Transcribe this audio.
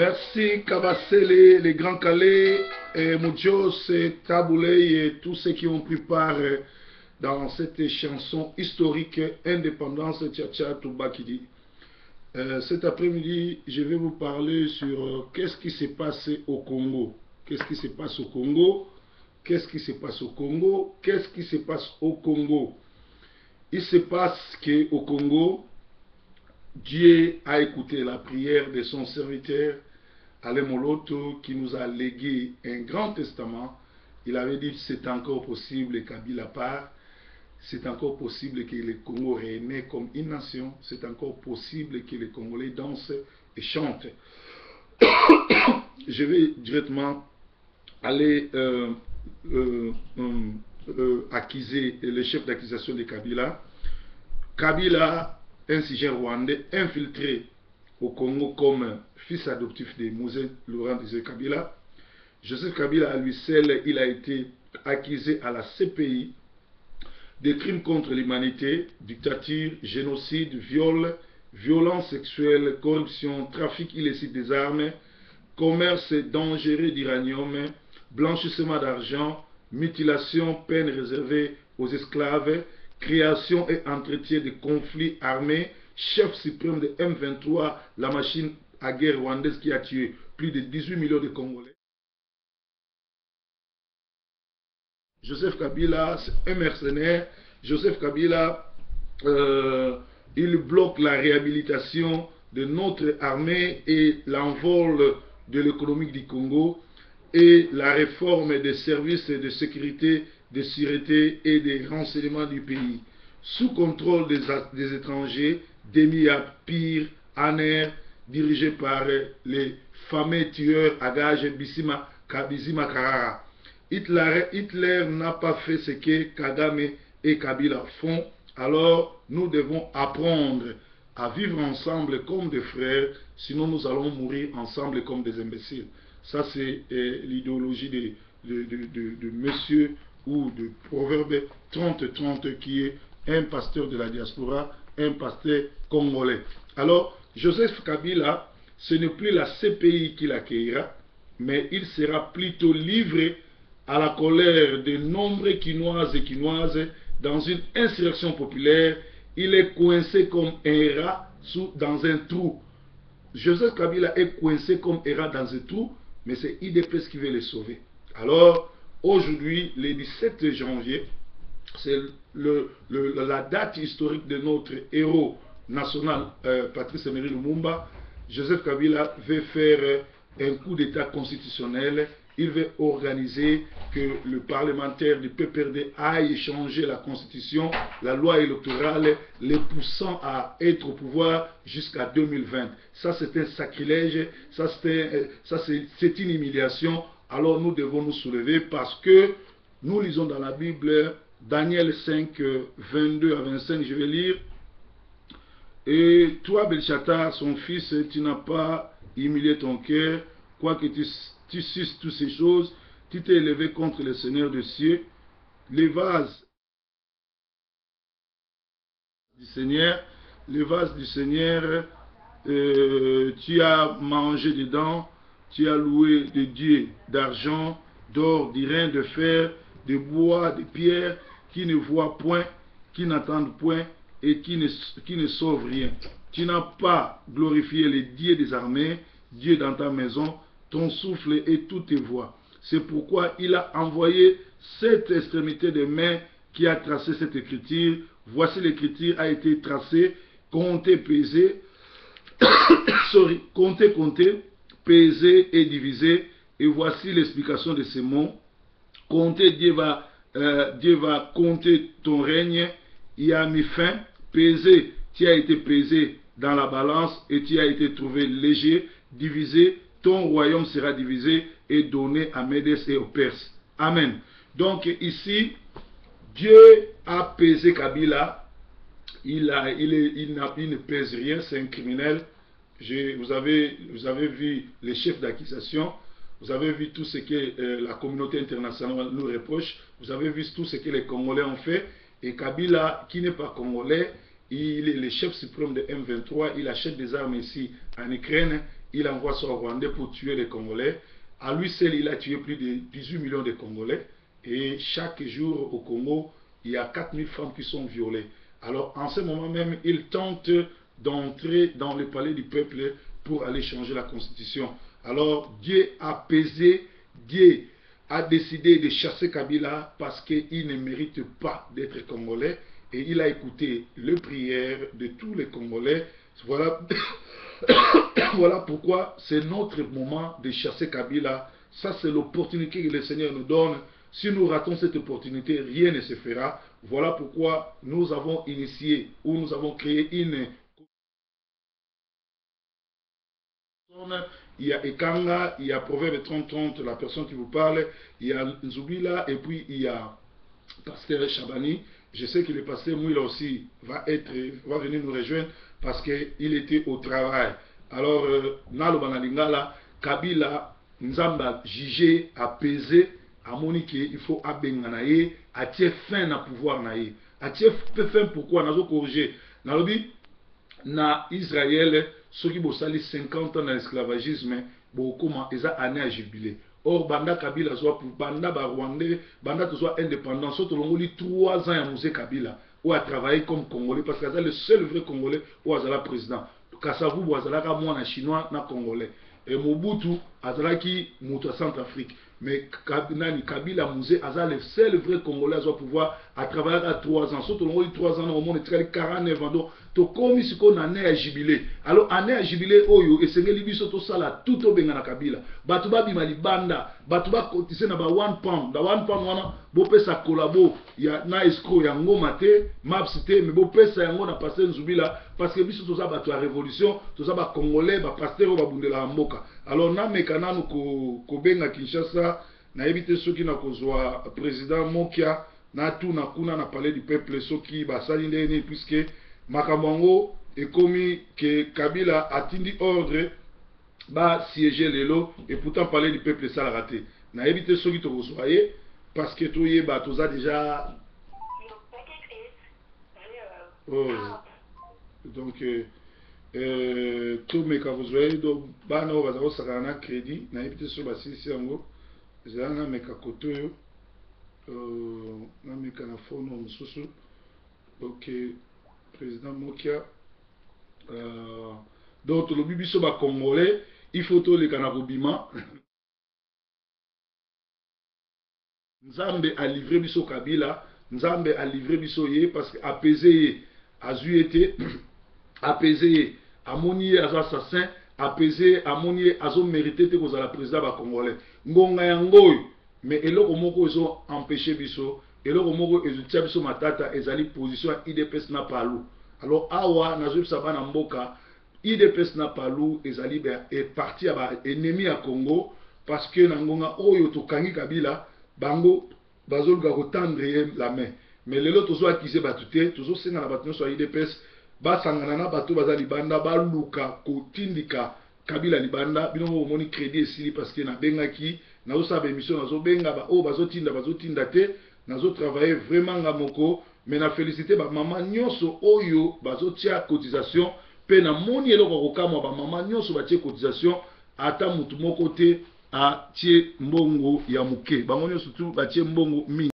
Merci Kabasele, les Grands Calais, et Moudjos, Taboulé et tous ceux qui ont pris part dans cette chanson historique Indépendance Tchatcha Toubakidi. Cet après-midi, je vais vous parler sur qu'est-ce qui s'est passé au Congo. Qu'est-ce qui se passe au Congo? Qu'est-ce qui se passe au Congo? Qu'est-ce qui se passe au Congo? Il se passe qu'au Congo, Dieu a écouté la prière de son serviteur Alain Moloto qui nous a légué un grand testament. Il avait dit que c'est encore possible Kabila part, c'est encore possible que le Congo renaît comme une nation, c'est encore possible que les Congolais dansent et chantent. Je vais directement aller accuser le chef d'accusation de Kabila. Kabila, un sujet rwandais infiltré au Congo comme fils adoptif de Mosè Laurent Désiré Kabila. Joseph Kabila, à lui seul, il a été accusé à la CPI des crimes contre l'humanité, dictature, génocide, viol, violence sexuelle, corruption, trafic illicite des armes, commerce dangereux d'uranium, blanchissement d'argent, mutilation, peine réservée aux esclaves, création et entretien de conflits armés, chef suprême de M23, la machine à guerre rwandaise qui a tué plus de 18 millions de Congolais. Joseph Kabila, c'est un mercenaire. Joseph Kabila, il bloque la réhabilitation de notre armée et l'envol de l'économie du Congo et la réforme des services de sécurité, de sûreté et des renseignements du pays. Sous contrôle des étrangers, démis à pire, Aner, dirigé par les fameux tueurs à gages Bissima Karara. Hitler n'a pas fait ce que Kagame et Kabila font, alors nous devons apprendre à vivre ensemble comme des frères, sinon nous allons mourir ensemble comme des imbéciles. Ça c'est l'idéologie de monsieur ou de Proverbe 30-30 qui est un pasteur de la diaspora, un pasteur congolais. Alors, Joseph Kabila, ce n'est plus la CPI qui l'accueillera, mais il sera plutôt livré à la colère de nombreux Quinoises et Quinoises dans une insurrection populaire. Il est coincé comme un rat dans un trou. Joseph Kabila est coincé comme un rat dans un trou, mais c'est IDPS qui veut le sauver. Alors, aujourd'hui, le 17 janvier, c'est la date historique de notre héros national, Patrice Emery Lumumba. Joseph Kabila veut faire un coup d'état constitutionnel. Il veut organiser que le parlementaire du PPRD aille changer la constitution, la loi électorale, les poussant à être au pouvoir jusqu'à 2020. Ça, c'est un sacrilège, ça, c'est une humiliation. Alors, nous devons nous soulever parce que nous lisons dans la Bible, Daniel 5, 22 à 25, je vais lire. Et toi, Belshazzar, son fils, tu n'as pas humilié ton cœur, quoique tu suces toutes ces choses, tu t'es élevé contre le Seigneur des cieux, les vases du Seigneur, tu as mangé dedans, tu as loué des dieux d'argent, d'or, d'airain, de fer, de bois, de pierre, qui ne voient point, qui n'entendent point et qui ne sauvent rien. Tu n'as pas glorifié les dieux des armées, Dieu dans ta maison, ton souffle et toutes tes voix. C'est pourquoi il a envoyé cette extrémité de main qui a tracé cette écriture. Voici l'écriture a été tracée, comptée, pesée, comptée, pesée et divisée. Et voici l'explication de ces mots. Comptez, Dieu va compter ton règne. Il a mis fin. Pesé, tu as été pesé dans la balance et tu as été trouvé léger. Divisé, ton royaume sera divisé et donné à Médès et aux Perses. Amen. Donc ici, Dieu a pesé Kabila. Il ne pèse rien, c'est un criminel. Vous avez vu les chefs d'accusation. Vous avez vu tout ce que la communauté internationale nous reproche. Vous avez vu tout ce que les Congolais ont fait. Et Kabila, qui n'est pas Congolais, il est le chef suprême de M23. Il achète des armes ici en Ukraine. il envoie ça au Rwandais pour tuer les Congolais. À lui seul, il a tué plus de 18 millions de Congolais. Et chaque jour au Congo, il y a 4000 femmes qui sont violées. Alors en ce moment même, il tente d'entrer dans le palais du peuple pour aller changer la constitution. Alors Dieu a pesé, Dieu a décidé de chasser Kabila parce qu'il ne mérite pas d'être Congolais. Et il a écouté les prières de tous les Congolais. Voilà, voilà pourquoi c'est notre moment de chasser Kabila. Ça, c'est l'opportunité que le Seigneur nous donne. Si nous ratons cette opportunité, rien ne se fera. Voilà pourquoi nous avons initié ou nous avons créé une... Il y a Ekanga, il y a Proverbe 30-30, la personne qui vous parle, il y a Nzubila et puis il y a Pasteur Chabani. Je sais que le pasteur Mouila aussi va venir nous rejoindre parce qu'il était au travail. Alors, Nalo Banalingala, Kabila, Nzamba, jugé, apaisé, à Monique, il faut abenganaye, à tier fin na pouvoir naye. À tier fin pourquoi, nazo corriger. Nalobi, na Israël, ceux qui ont 50 ans dans l'esclavagisme, beaucoup ont année à jubilé. Or, Banda Kabila, soit pour Banda Rwandais, Banda soit indépendant, surtout l'on dit 3 ans à Moussé Kabila, ou à travailler comme Congolais, parce que c'est le seul vrai Congolais ou à la président. Kassavou, ou à la moi, Chinois, na Congolais. Et Mobutu, à la qui, Mouta Centrafrique. Mais Kabila Mouzé, c'est le seul vrai Congolais à pouvoir à travailler à 3 ans. Surtout l'on dit 3 ans, au monde, il y a 49 ans. To komi siko na ne à jubilé. Alors année à jubilé oyo et sengeli biso to sala tout au benga na Kabila. Batuba bima libanda, batuba kotise na ba 1 pound. Da 1 pound wana bo pesa kolabo ya na escroc ya ngoma te, maps te, mais bo pesa yango na pasteur Nzubila parce que biso to za batu ya révolution, to za ba congolais, ba pasteur ba bundela mboka. Alors na mekana no ko benga Kinshasa na éviter ceux qui na kozwa président Mokia na tout na kuna na parler du peuple ceux qui ba sali ndene puisque Makamongo et commis que Kabila a tindi ordre ba siéger lelo et pourtant parler du peuple ça l'a raté. Na éviter ceux qui te reçoivent parce que tout y ba tout ça déjà. Oh. Donc tout mes cas vous voyez donc ba na ba ça na crédit na éviter ceux ba si yango zana mes cas côté na mes cas na phone no mususu. OK. Président Mokia. Donc, le bibiso ba congolais, il faut tout les canarobima. Nzambe a livré biso Kabila, Nzambe a livré biso ye parce que apaiser azuété, apaiser amonier az assassin, apaiser amonier azo mérité te kozala président ba congolais. Ngonga yangoy, mais eloko moko ezo empêcher biso. Et le moko ezutia biso matata ezali position IDPS na palu. Alors awa nazo saba na mboka IDPS na palu ezali est parti à ba ennemi à Congo parce que nangonga oyo to kangi Kabila bango bazoluka kotendre la main. Mais lelo tozo akise batute tozo senga na batu so IDPS ba sangana na batu bazali banda ba luka kotindika Kabila libanda bino moni crédit esili parce que na bengaki nazo saba émission nazo benga ba o bazotinda te. Nazo travailler vraiment ngamoko mais na féliciter ba maman nyonso oyo bazotia cotisation pe na moni eloko kokama ba maman nyonso batie cotisation ata mutu moko te a tie mbongo ya muke bango nyonso tu batie mbongo mingi.